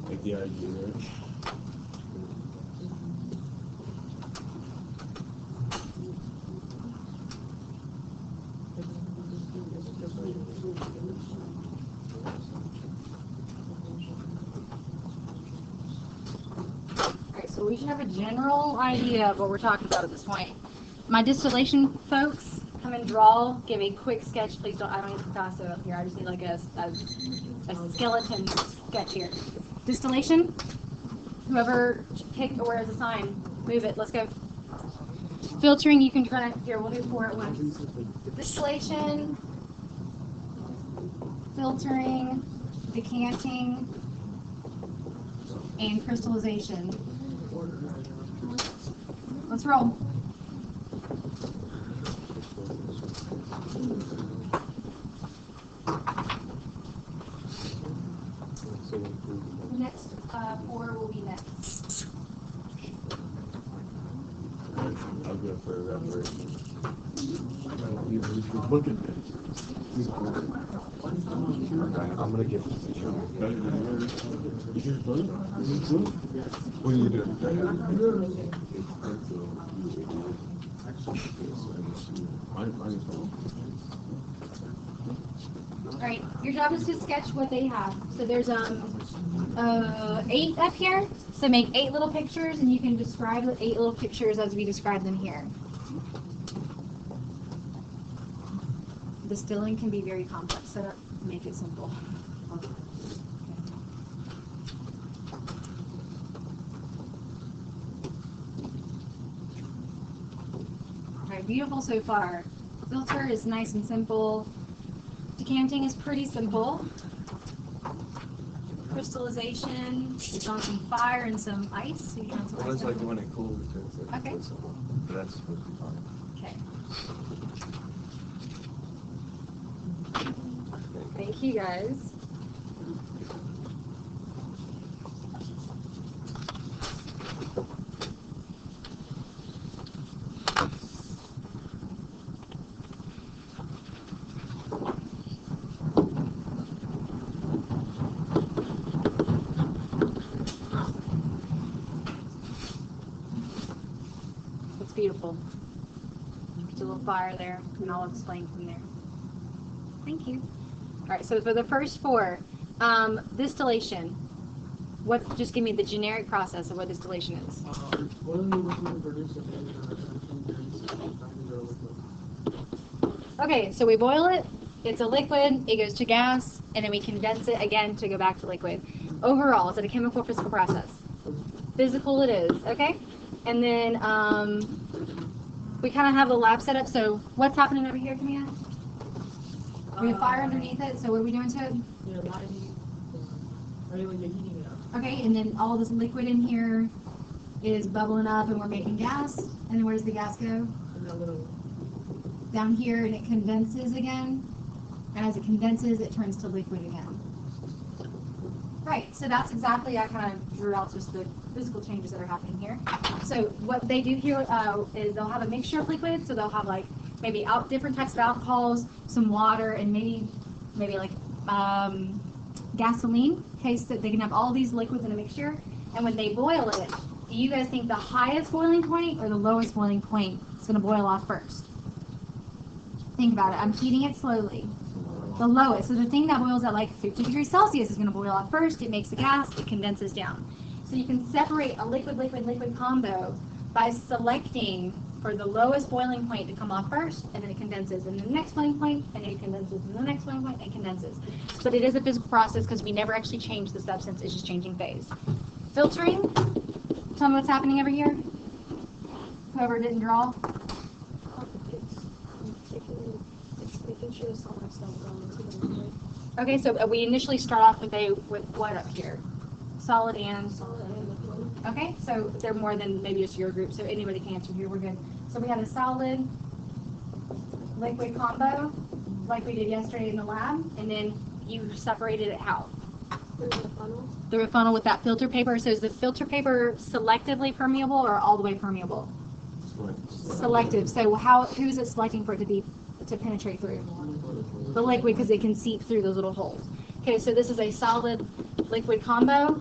Like the idea there. Alright, so we should have a general idea of what we're talking about at this point. My distillation folks, come and draw, give a quick sketch, please don't, I don't need Picasso up here, I just need like a skeleton sketch here. Distillation, whoever picked or wears a sign, move it, let's go. Filtering, you can kind of, here, we'll do 4 at once. Distillation, filtering, decanting, and crystallization. Let's roll. The next 4 will be next. I'll go for evaporation. Look at this. I'm gonna get this. What are you doing? Alright, your job is to sketch what they have. So there's 8 up here. So make 8 little pictures, and you can describe the 8 little pictures as we describe them here. Distilling can be very complex, so don't make it simple. Alright, beautiful so far. Filter is nice and simple. Decanting is pretty simple. Crystallization is on some fire and some ice. So you can Well, it's like when it cools, it's like okay. But that's supposed to be fine. Okay. Thank you guys. It's beautiful. There's a little fire there, and I'll explain from there. Thank you. All right, so for the first 4, distillation. What? Just give me the generic process of what distillation is. Okay, so we boil it. It's a liquid. It goes to gas, and then we condense it again to go back to liquid. Overall, is it a chemical or physical process? Physical, it is. Okay, and then we kind of have the lab set up. So what's happening over here, Camilla? We have fire underneath it, so what are we doing to it? Yeah, a lot of heat. You're heating it up. Okay, and then all this liquid in here is bubbling up and we're making gas. And then where does the gas go? And that little... Down here, and it condenses again. And as it condenses, it turns to liquid again. Right, so that's exactly, I kind of drew out just the physical changes that are happening here. So what they do here is they'll have a mixture of liquids, so they'll have like maybe different types of alcohols, some water, and maybe like gasoline, okay, so that they can have all these liquids in a mixture. And when they boil it, do you guys think the highest boiling point or the lowest boiling point is going to boil off first? Think about it. I'm heating it slowly. The lowest, so the thing that boils at like 50 degrees Celsius is going to boil off first. It makes the gas, it condenses down. So you can separate a liquid-liquid-liquid combo by selecting for the lowest boiling point to come off first, and then it condenses in the next boiling point, and then it condenses in the next boiling point, and condenses. But it is a physical process because we never actually change the substance, it's just changing phase. Filtering, tell me what's happening over here. Whoever didn't draw. It's making sure the solids don't go into the liquid. Okay, so we initially start off with what up here? Solid and Solid and liquid. okay, so they're more than maybe just your group, so anybody can answer here, we're good. So we had a solid liquid combo, like we did yesterday in the lab, and then you separated it how? Through the funnel. Through a funnel with that filter paper. So is the filter paper selectively permeable or all the way permeable? Selective. So who is it selecting for it to penetrate through? The liquid, because it can seep through those little holes. Okay, so this is a solid liquid combo.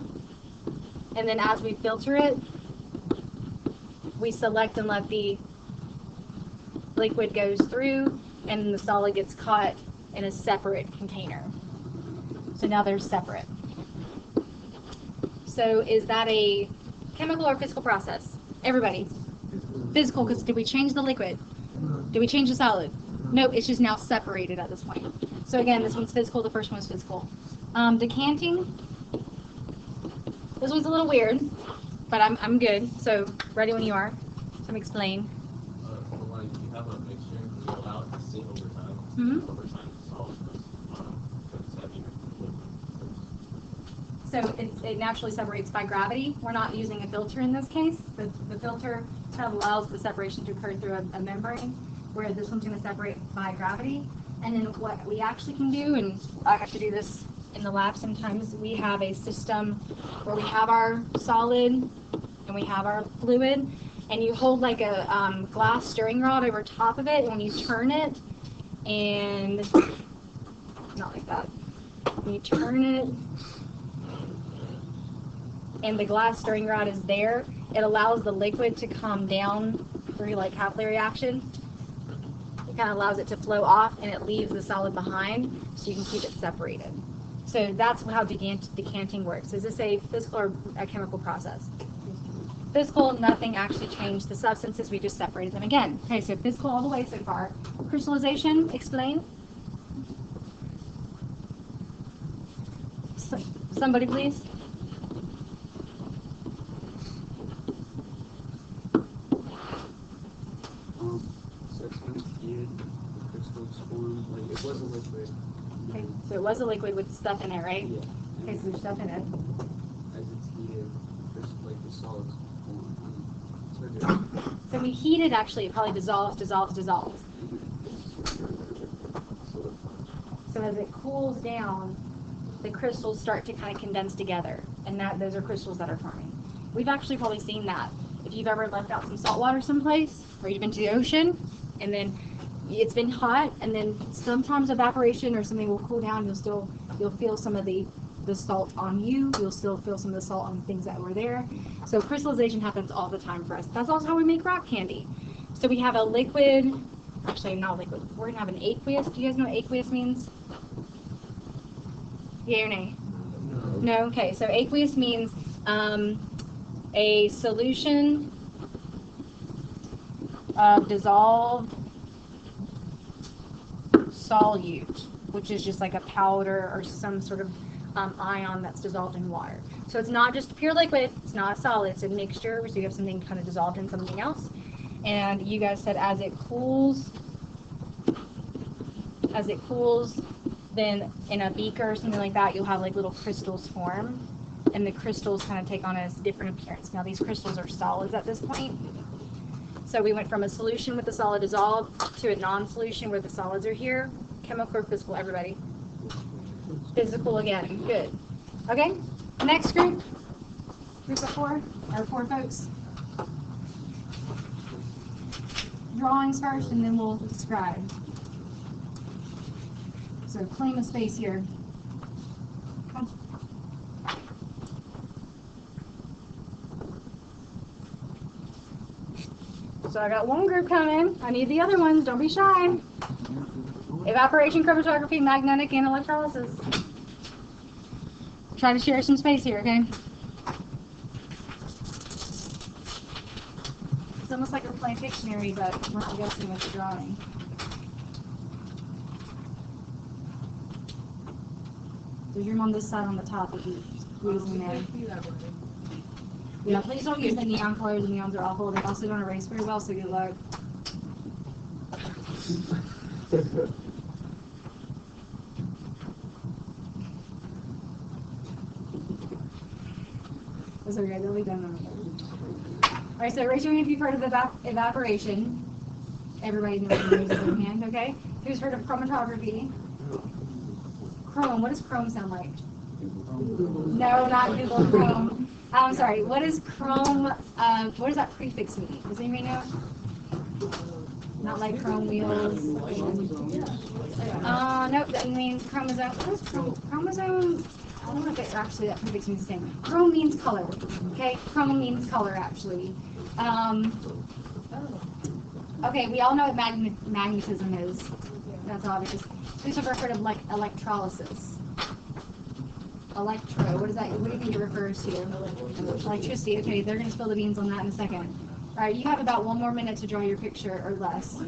And then as we filter it, we select and let the liquid goes through, and the solid gets caught in a separate container. So now they're separate. So is that a chemical or physical process? Everybody. Physical, because did we change the liquid? Did we change the solid? Nope, it's just now separated at this point. So again, this one's physical, the first one's physical. Decanting, this one's a little weird, but I'm good. So ready when you are. So I'm explain. Like you have a mixture and you allow it to sit over time. Mhm. Over time, the solid becomes heavier. So it naturally separates by gravity. We're not using a filter in this case. The filter kind of allows the separation to occur through a membrane, where this one's going to separate by gravity. And then what we actually can do, and I have to do this in the lab sometimes, we have a system where we have our solid and we have our fluid, and you hold like a glass stirring rod over top of it, and when you turn it, and not like that, when you turn it, and the glass stirring rod is there, it allows the liquid to calm down through like capillary action. It kind of allows it to flow off, and it leaves the solid behind, so you can keep it separated. So that's how decanting works. Is this a physical or a chemical process? Physical, nothing actually changed the substances, we just separated them again. Okay, so physical all the way so far. Crystallization, explain. Somebody please. So it's when it's heated, the crystals form, like it was a liquid. Okay, so it was a liquid with stuff in it, right? Yeah. Okay, so there's stuff in it. As it's heated, like the solids form. So different. So we heat it, actually, it probably dissolves. So as it cools down, the crystals start to kind of condense together, and those are crystals that are forming. We've actually probably seen that. If you've ever left out some salt water someplace, or you've been to the ocean, and then it's been hot, and then sometimes evaporation or something will cool down, you'll feel some of the salt on you, you'll still feel some of the salt on things that were there. So crystallization happens all the time for us. That's also how we make rock candy. So we have a liquid, actually not liquid, we're gonna have an aqueous. Do you guys know what aqueous means? Yay or nay? No? Okay, so aqueous means a solution of dissolved solute, which is just like a powder or some sort of ion that's dissolved in water. So it's not just pure liquid, it's not a solid, it's a mixture, so you have something kind of dissolved in something else. And you guys said as it cools, then in a beaker or something like that, you'll have like little crystals form, and the crystals kind of take on a different appearance. Now these crystals are solids at this point. So we went from a solution with the solid dissolved to a non-solution where the solids are here. Chemical or physical, everybody? Physical again, good. Okay, next group of four folks. Drawings first, and then we'll describe. So claim a space here. So I got one group coming. I need the other ones. Don't be shy. Evaporation, chromatography, magnetic, and electrolysis. Try to share some space here, okay? It's almost like we're playing Pictionary, but we're not guessing with the drawing. There's room on this side on the top if you squeeze in there. Yeah, please don't use the neon colors. The neons are awful. They also don't erase very well, so good luck. That's okay, they'll be done. Alright, so raise your hand if you've heard of evaporation. Everybody knows raises their hand, okay? Who's heard of chromatography? Chrome, what does chrome sound like? No, not Google Chrome. I'm sorry, what is chrome, what does that prefix mean? Does anybody know? Not like chrome wheels. Nope, that means chromosome. What is chromosome? I don't know if it actually that prefix means the same. Chrome means color. Okay, chrome means color actually. Okay, we all know what magnetism is. That's obvious. These are referred to like electrolysis. Electro. What is that? What do you think it refers to? Electricity. Okay, they're going to spill the beans on that in a second. All right, you have about 1 more minute to draw your picture or less.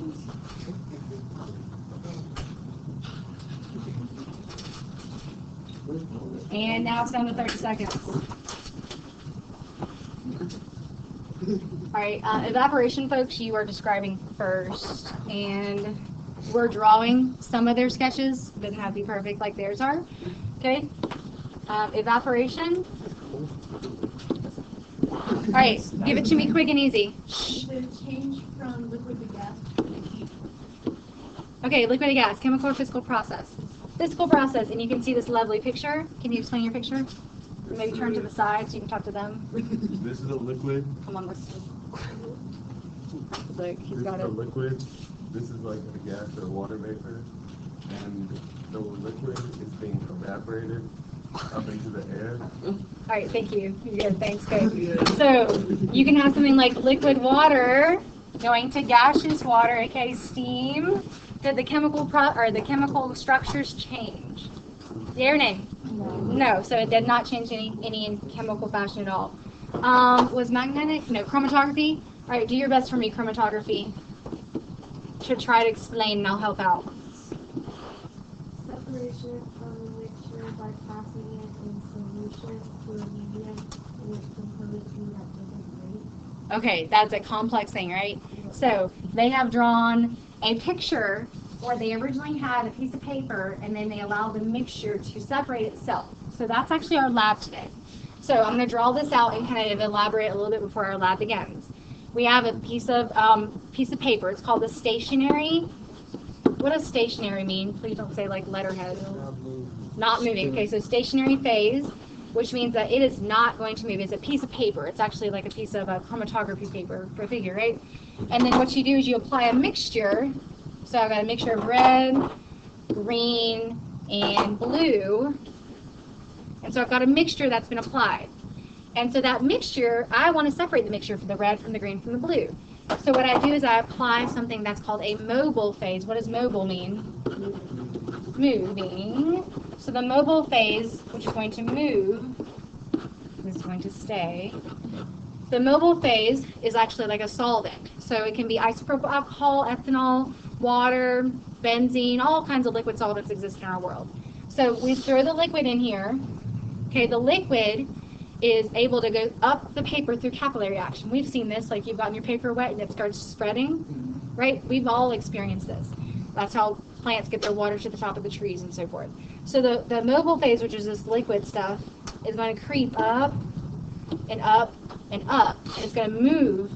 And now it's down to 30 seconds. All right, evaporation, folks, you are describing first, and we're drawing some of their sketches. Doesn't have to be perfect like theirs are. Okay, evaporation. All right, give it to me quick and easy. The change from liquid to gas. Okay, liquid to gas, chemical or physical process. Physical process, and you can see this lovely picture. Can you explain your picture? Maybe turn to the side so you can talk to them. This is a liquid. Come on, let's see. Look, he's This got is a it. liquid. This is like a gas or water vapor. And the liquid is being evaporated up into the air. All right, thank you. You're good, thanks, good. So you can have something like liquid water going to gaseous water, aka steam. Did the chemical structures change? Yea or nay? No. So it did not change any in chemical fashion at all. Was magnetic? No. Chromatography? All right, do your best for me, chromatography. Should try to explain and I'll help out. Separation from the mixture by passing it in solution to a medium in which components be at different rates. Okay, that's a complex thing, right? So they have drawn a picture where they originally had a piece of paper and then they allow the mixture to separate itself. So that's actually our lab today. So I'm going to draw this out and kind of elaborate a little bit before our lab begins. We have a piece of paper. It's called the stationary. What does stationary mean? Please don't say like letterhead. Not moving. Okay, so stationary phase, which means that it is not going to move. It's a piece of paper. It's actually like a piece of chromatography paper, for a figure, right? And then what you do is you apply a mixture. So I've got a mixture of red, green, and blue. And so I've got a mixture that's been applied. And so that mixture, I want to separate the mixture from the red from the green from the blue. So what I do is I apply something that's called a mobile phase. What does mobile mean? Moving. So the mobile phase, which is going to move, is going to stay. The mobile phase is actually like a solvent. So it can be isopropyl alcohol, ethanol, water, benzene, all kinds of liquid solvents exist in our world. So we throw the liquid in here. Okay, the liquid is able to go up the paper through capillary action. We've seen this, like you've gotten your paper wet and it starts spreading, right? We've all experienced this. That's how plants get their water to the top of the trees and so forth. So the mobile phase, which is this liquid stuff, is going to creep up and up and up. And it's going to move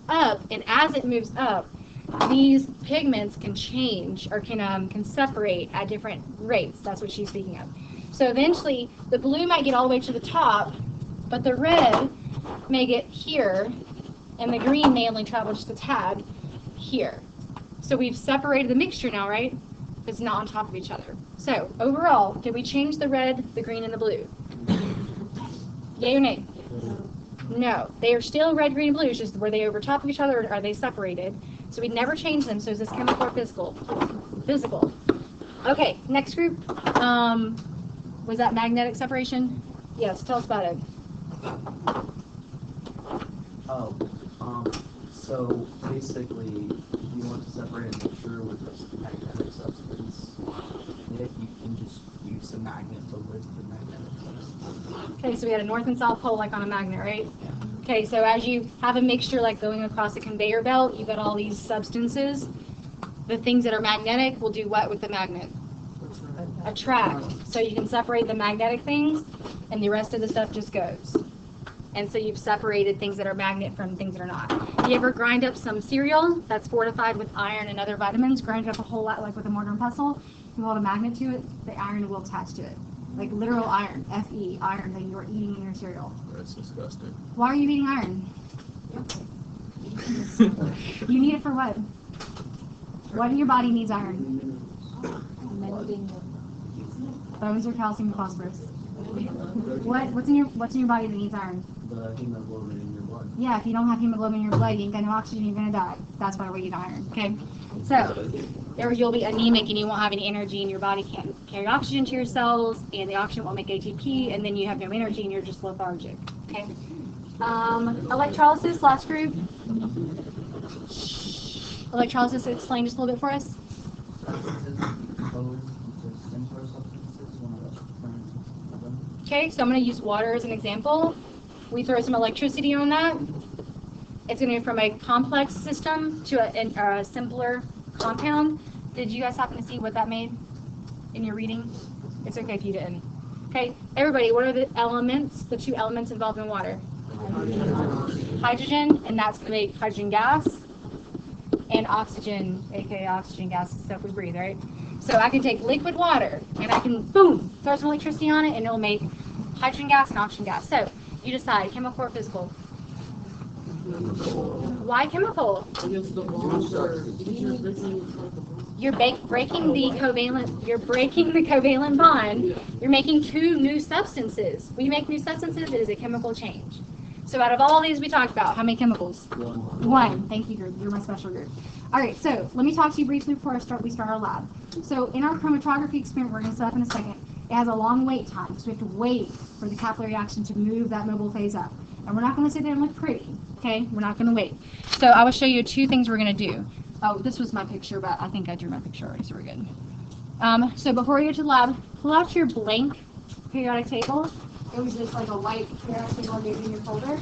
up, and as it moves up, these pigments can change or can separate at different rates. That's what she's speaking of. So eventually, the blue might get all the way to the top, but the red may get here, and the green may only travel just a tad here. So we've separated the mixture now, right? It's not on top of each other. So overall, did we change the red, the green, and the blue? Yay or nay? No. They are still red, green, and blue. It's just were they over top of each other or are they separated? So we never change them. So is this chemical or physical? Physical. Okay, next group. Was that magnetic separation? Yes, tell us about it. Oh, so basically, you want to separate a mixture with a magnetic substance. If you can just use a magnet to lift the magnetic substance. Okay, so we had a north and south pole like on a magnet, right? Okay, so as you have a mixture like going across a conveyor belt, you've got all these substances. The things that are magnetic will do what with the magnet? Attract. So you can separate the magnetic things and the rest of the stuff just goes. And so you've separated things that are magnet from things that are not. You ever grind up some cereal that's fortified with iron and other vitamins, grind it up a whole lot like with a mortar and pestle, you hold a magnet to it, the iron will attach to it. Like literal iron, Fe, iron that you're eating in your cereal. That's disgusting. Why are you eating iron? You need it for what? What in your body needs iron? Bones are calcium and phosphorus. What's in your body that needs iron? The hemoglobin in your blood. Yeah, if you don't have hemoglobin in your blood, you ain't got no oxygen, you're gonna die. That's why we need iron. Okay, so you'll be anemic and you won't have any energy, and your body can't carry oxygen to your cells, and the oxygen won't make ATP, and then you have no energy and you're just lethargic. Okay. Electrolysis, last group. Electrolysis, explain just a little bit for us. Okay, so I'm going to use water as an example. We throw some electricity on that. It's going to go from a complex system to a simpler compound. Did you guys happen to see what that made in your reading? It's okay if you didn't. Okay, everybody, what are the elements, the two elements involved in water? Hydrogen, and that's going to make hydrogen gas, and oxygen, aka oxygen gas, is stuff we breathe, right? So I can take liquid water and I can, boom, throw some electricity on it, and it'll make hydrogen gas and oxygen gas. So you decide, chemical or physical? Why chemical? Because the bonds are You're breaking the covalent bond. You're making two new substances. When you make new substances, it is a chemical change. So out of all these we talked about, how many chemicals? One. Thank you, group. You're my special group. All right, so let me talk to you briefly before we start our lab. So in our chromatography experiment, we're going to set up in a second. It has a long wait time, so we have to wait for the capillary action to move that mobile phase up. And we're not going to sit there and look pretty, okay? We're not going to wait. So I will show you two things we're going to do. Oh, this was my picture, but I think I drew my picture already, so we're good. So before we go to the lab, pull out your blank periodic table. It was just like a white periodic table I gave you in your folder.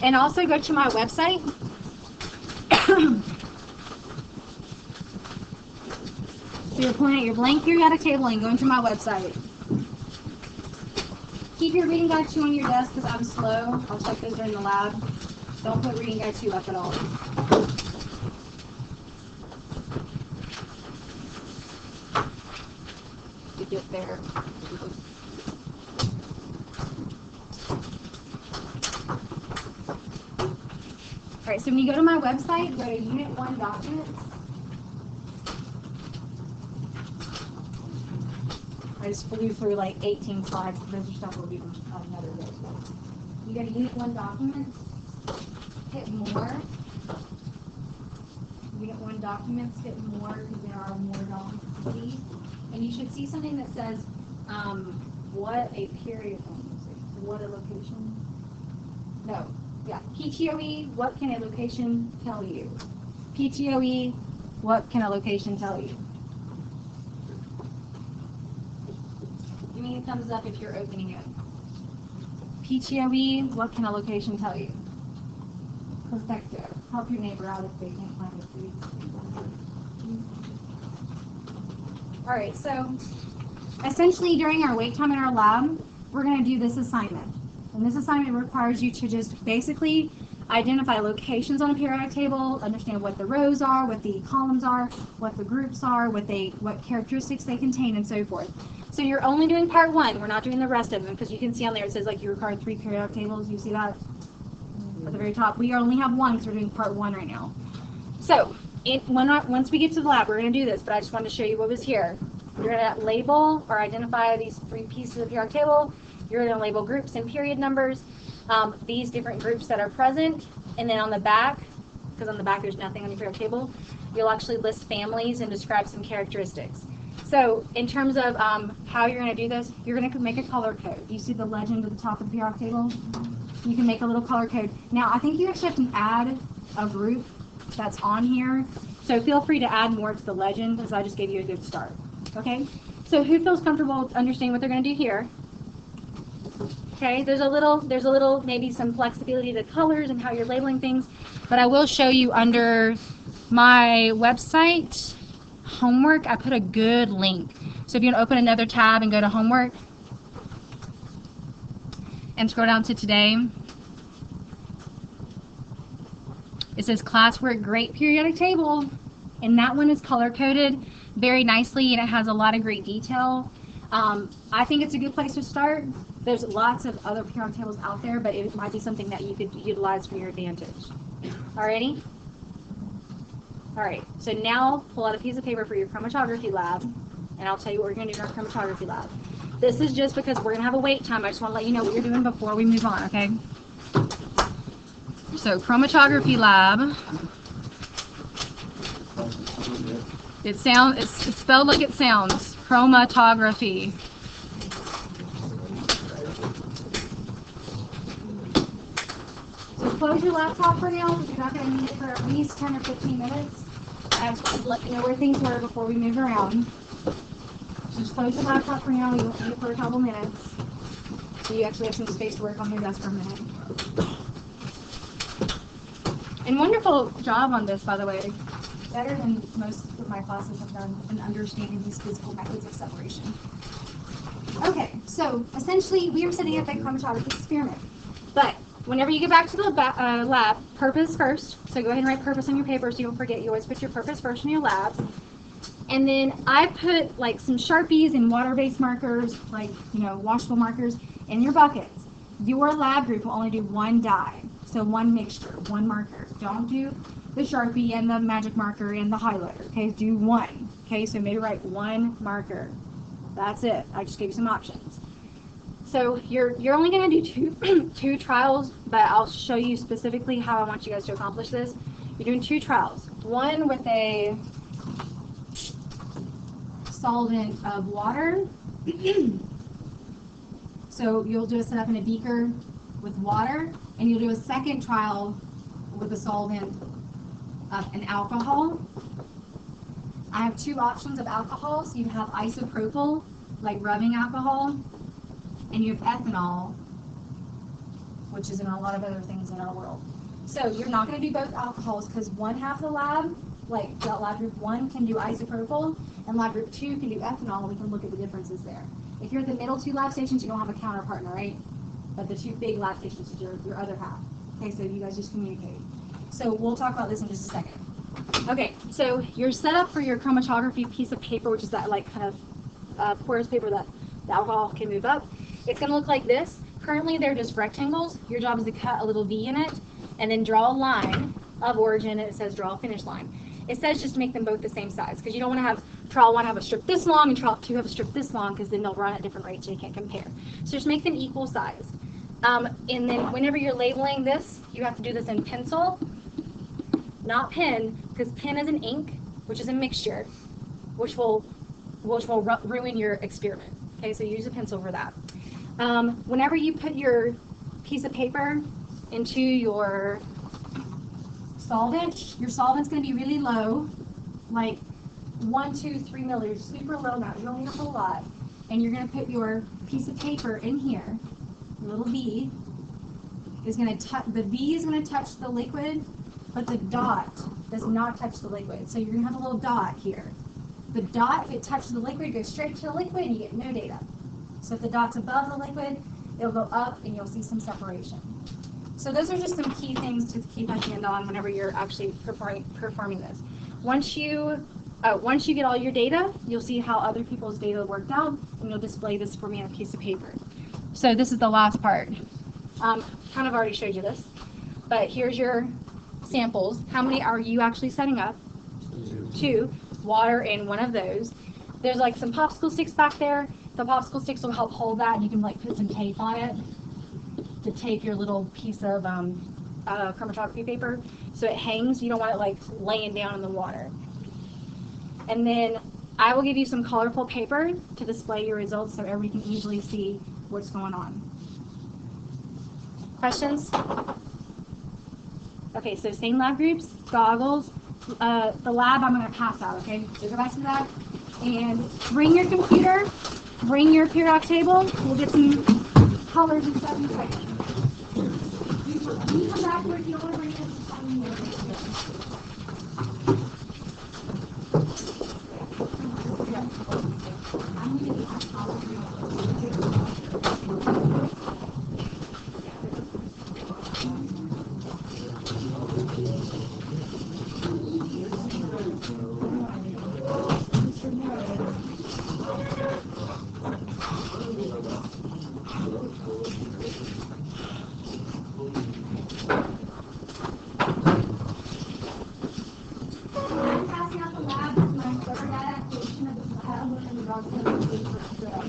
And also go to my website. So you're pulling out your blank periodic table and going to my website. Keep your reading guide 2 on your desk because I'm slow. I'll check those during the lab. Don't put reading guide 2 up at all. To get there. Alright, so when you go to my website, go to Unit 1 Documents. I just flew through like 18 slides. Those are stuff we'll do another day. You go to Unit 1 Documents, hit More. Unit 1 Documents, hit More because there are more documents to see. And you should see something that says, what a period. What a location. No. Yeah. PTOE, what can a location tell you? PTOE, what can a location tell you? Give me a thumbs up if you're opening it. PTOE, what can a location tell you? Perfecto. Help your neighbor out if they can't find the food. Alright, so essentially during our wait time in our lab, we're going to do this assignment. And this assignment requires you to just basically identify locations on a periodic table, understand what the rows are, what the columns are, what the groups are, what characteristics they contain, and so forth. So you're only doing part 1. We're not doing the rest of them because you can see on there it says like you require 3 periodic tables. You see that at the very top? We only have 1 because we're doing part 1 right now. So once we get to the lab, we're going to do this, but I just wanted to show you what was here. You're going to label or identify these 3 pieces of the periodic table. You're going to label groups and period numbers, these different groups that are present, and then on the back, because on the back there's nothing on your periodic table, you'll actually list families and describe some characteristics. So in terms of how you're going to do this, you're going to make a color code. You see the legend at the top of the periodic table? You can make a little color code. Now, I think you actually have to add a group that's on here, so feel free to add more to the legend because I just gave you a good start. Okay? So who feels comfortable understanding what they're going to do here? Okay, there's a little maybe some flexibility to colors and how you're labeling things, but I will show you under my website homework. I put a good link. So if you want to open another tab and go to homework and scroll down to today, it says classwork great periodic table, and that one is color coded very nicely and it has a lot of great detail. I think it's a good place to start. There's lots of other periodic tables out there, but it might be something that you could utilize for your advantage. Alrighty? All right, so now pull out a piece of paper for your chromatography lab, and I'll tell you what we're going to do in our chromatography lab. This is just because we're going to have a wait time. I just want to let you know what you're doing before we move on, okay? So chromatography lab, it's spelled like it sounds, chromatography. So close your laptop for now, because you're not going to need it for at least 10 or 15 minutes. I just wanted to let you know where things were before we move around. So just close your laptop for now, you won't need it for a couple minutes. So you actually have some space to work on your desk for a minute. And wonderful job on this, by the way. Better than most of my classes have done in understanding these physical methods of separation. Okay, so essentially we are setting up a chromatography experiment. But whenever you get back to the lab, purpose first. So go ahead and write purpose on your paper so you don't forget. You always put your purpose first in your lab. And then I put like some Sharpies and water-based markers, like, you know, washable markers in your buckets. Your lab group will only do one dye. So one mixture, one marker. Don't do the Sharpie and the magic marker and the highlighter. Okay, do one. Okay, so maybe write one marker. That's it. I just gave you some options. So you're only going to do two trials, but I'll show you specifically how I want you guys to accomplish this. You're doing two trials. One with a solvent of water. So you'll do a setup in a beaker with water, and you'll do a second trial with a solvent of an alcohol. I have two options of alcohol. So you have isopropyl, like rubbing alcohol, and you have ethanol, which is in a lot of other things in our world. So you're not going to do both alcohols because one half of the lab, like lab group 1 can do isopropyl, and lab group 2 can do ethanol. We can look at the differences there. If you're at the middle two lab stations, you don't have a counterpartner, right? But the two big lab stations is your other half. Okay, so you guys just communicate. So we'll talk about this in just a second. Okay, so your setup for your chromatography piece of paper, which is that like kind of porous paper that the alcohol can move up, it's going to look like this. Currently they're just rectangles. Your job is to cut a little V in it and then draw a line of origin, and it says draw a finish line. It says just make them both the same size because you don't want to have trial 1 have a strip this long and trial 2 have a strip this long, because then they'll run at different rates and you can't compare. So just make them equal size. And then whenever you're labeling this, you have to do this in pencil, not pen, because pen is an ink, which is a mixture, which will ruin your experiment. Okay, so use a pencil for that. Whenever you put your piece of paper into your solvent's going to be really low, like 1, 2, 3 milliliters, super low now. You don't need a whole lot. And you're going to put your piece of paper in here. The little V is going to touch. The V is going to touch the liquid, but the dot does not touch the liquid. So you're going to have a little dot here. The dot, if it touches the liquid, goes straight to the liquid, and you get no data. So if the dot's above the liquid, it'll go up, and you'll see some separation. So those are just some key things to keep a hand on whenever you're actually performing this. Once you get all your data, you'll see how other people's data worked out, and you'll display this for me on a piece of paper. So this is the last part. Kind of already showed you this, but here's your samples. How many are you actually setting up? 2. Water in one of those. There's like some popsicle sticks back there. The popsicle sticks will help hold that, and you can like put some tape on it to tape your little piece of chromatography paper so it hangs. You don't want it like laying down in the water. And then I will give you some colorful paper to display your results so everybody can easily see what's going on. Questions? Okay, so same lab groups, goggles. The lab I'm going to pass out, okay? So go back to that. And bring your computer, bring your periodic table. We'll get some colors and stuff in a second. You come back where you don't want to bring this. I'll send you the paper for that.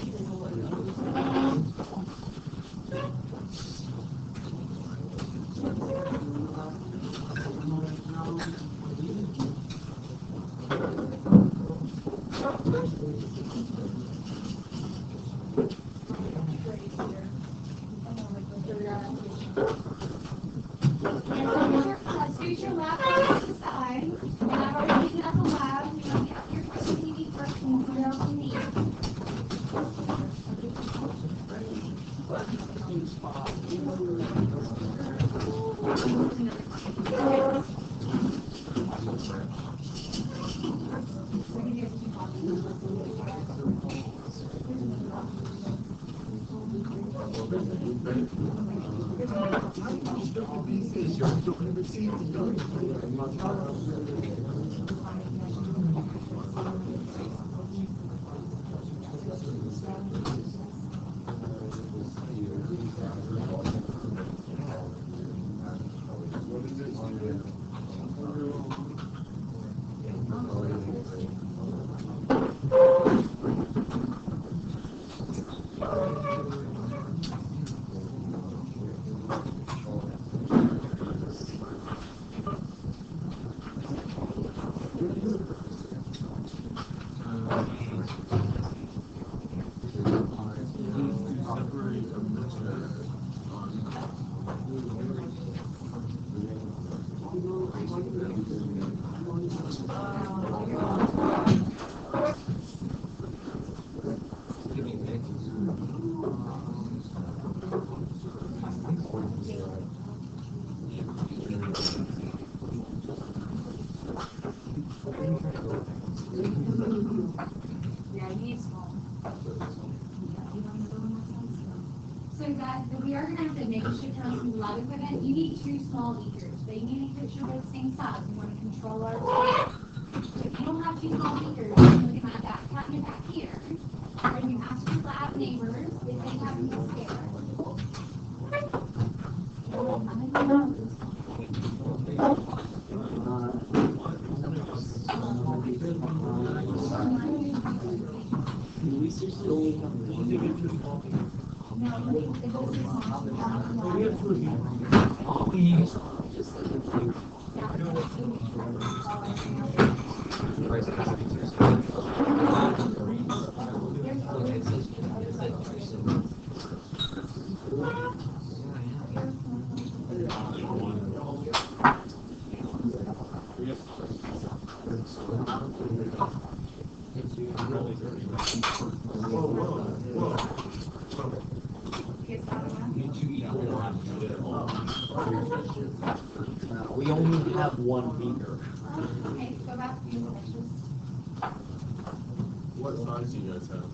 Scoot your lap to the side. And I've already taken out the lab. You know, get your question TV first and see what else you need. Yeah, you need small. So guys, we are gonna have to make a shift around some lab equipment. You need 2 small beakers, but you need to make sure they're the same size. We want to control our. So if you don't have 2 small beakers, you're looking at that cabinet back here. And you ask your lab neighbors if they have any spare. We only have 1 beaker. Okay, go back to your questions. What size do you guys have?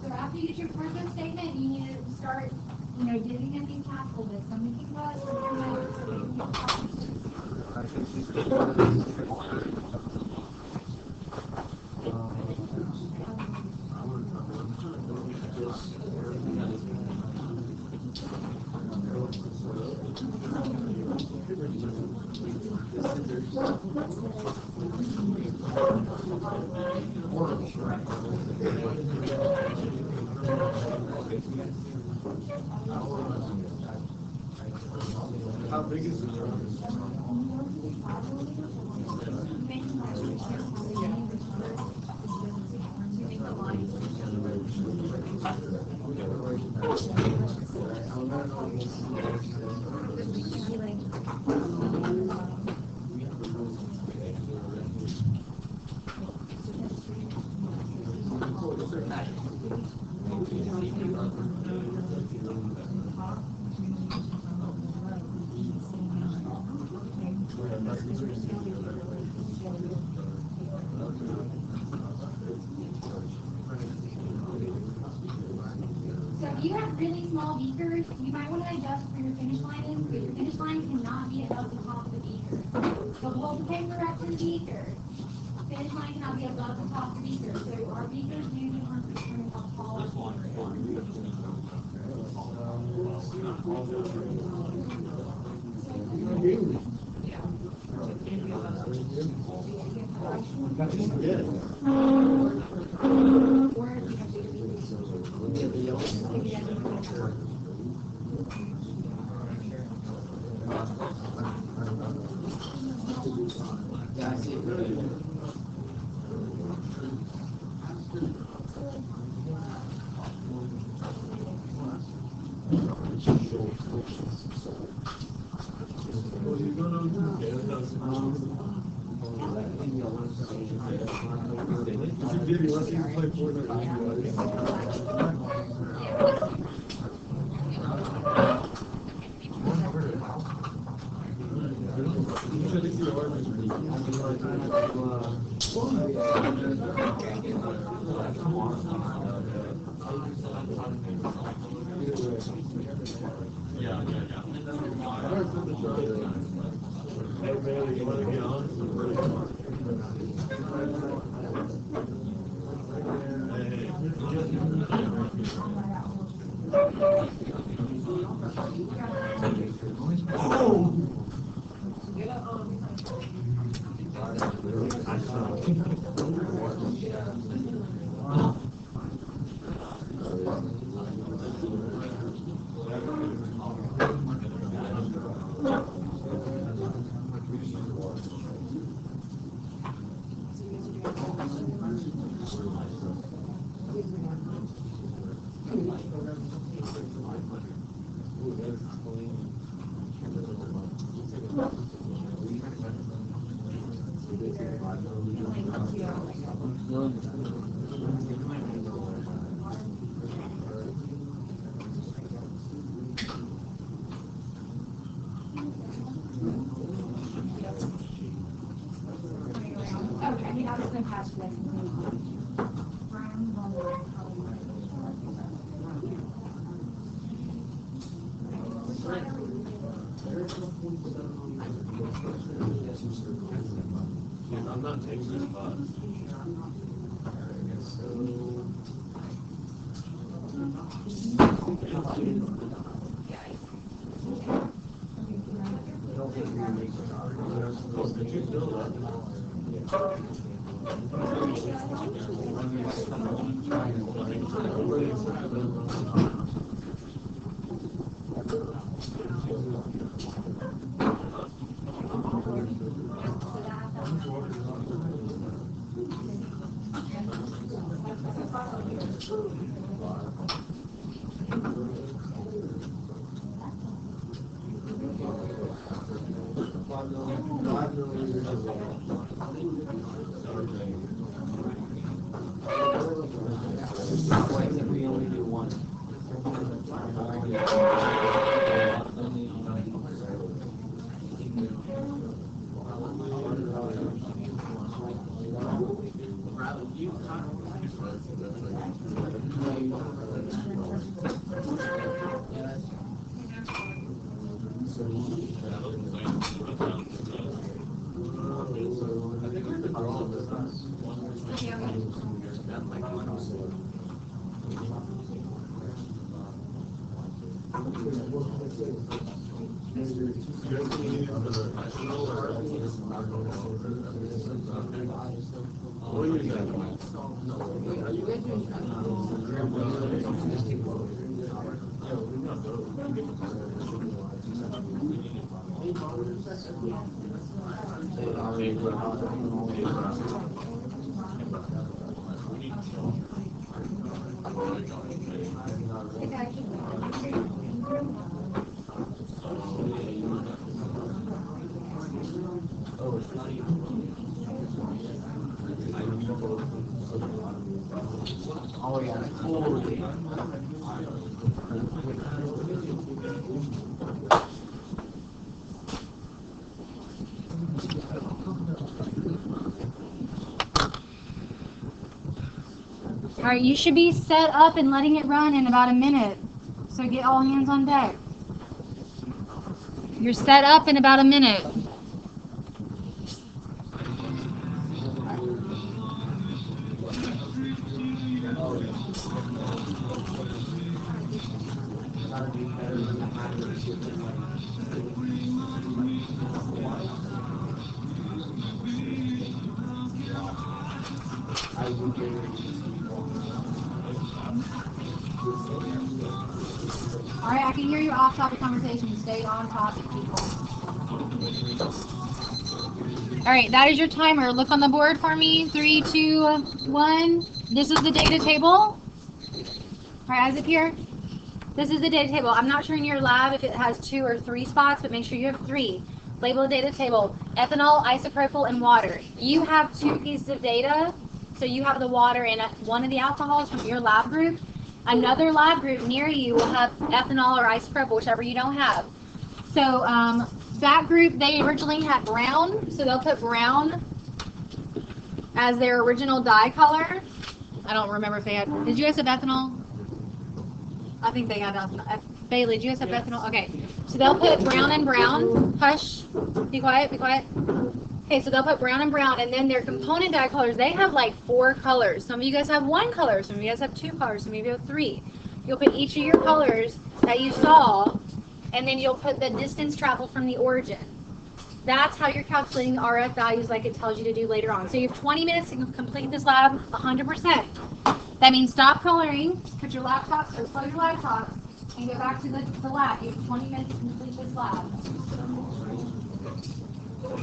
So after you get your purpose statement, you need to start, divvying up these tasks a little bit. Some we can go out, some we can go, so we can get copies. How big is the drum? you have really small beakers, you might want to adjust for your finish lining, but your finish line cannot be above the top of the beaker. So hold the paper up to the beaker. Finish line cannot be above the top of the beaker. So our beakers usually want to turn up taller. Yeah, I see it really good. Okay, I'm just going to pass this. I'm not taking this class. Why can't we only do one? Oh, it's not even. Oh, yeah, totally. All right, you should be set up and letting it run in about a minute. So get all hands on deck. You're set up in about a minute. All right, I can hear you off topic conversation. Stay on topic, people. All right, that is your timer. Look on the board for me. 3, 2, 1. This is the data table. All right, eyes up here. This is the data table. I'm not sure in your lab if it has 2 or 3 spots, but make sure you have 3. Label the data table. Ethanol, isopropyl, and water. You have 2 pieces of data. So you have the water and one of the alcohols from your lab group. Another lab group near you will have ethanol or isopropyl, whichever you don't have. So that group, they originally had brown, so they'll put brown as their original dye color. I don't remember if they had, did you guys have ethanol? I think they had ethanol. Bailey, did you guys have ethanol? Okay, so they'll put brown and brown. Hush, be quiet, be quiet. Okay, so they'll put brown and brown, and then their component dye colors, they have like 4 colors. Some of you guys have 1 color, some of you guys have 2 colors, some of you have 3. You'll put each of your colors that you saw, and then you'll put the distance traveled from the origin. That's how you're calculating the RF values like it tells you to do later on. So you have 20 minutes to complete this lab 100%. That means stop coloring, put your laptops, or close your laptops, and go back to the lab. You have 20 minutes to complete this lab. So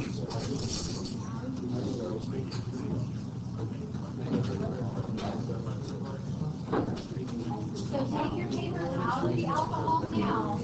take your papers out of the alcohol now.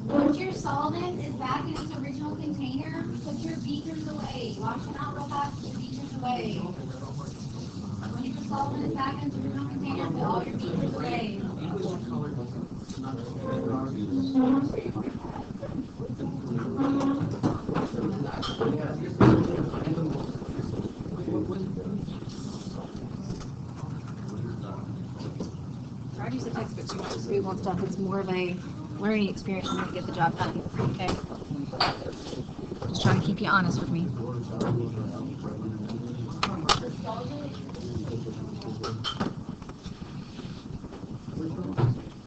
Once your solvent is back in its original container, put your beakers away. Wash them out real fast, put your beakers away. When your solvent is back in its original container, put all your beakers away. I use the textbooks you want to Google and stuff. It's more of a learning experience than to get the job done. Okay? Just trying to keep you honest with me.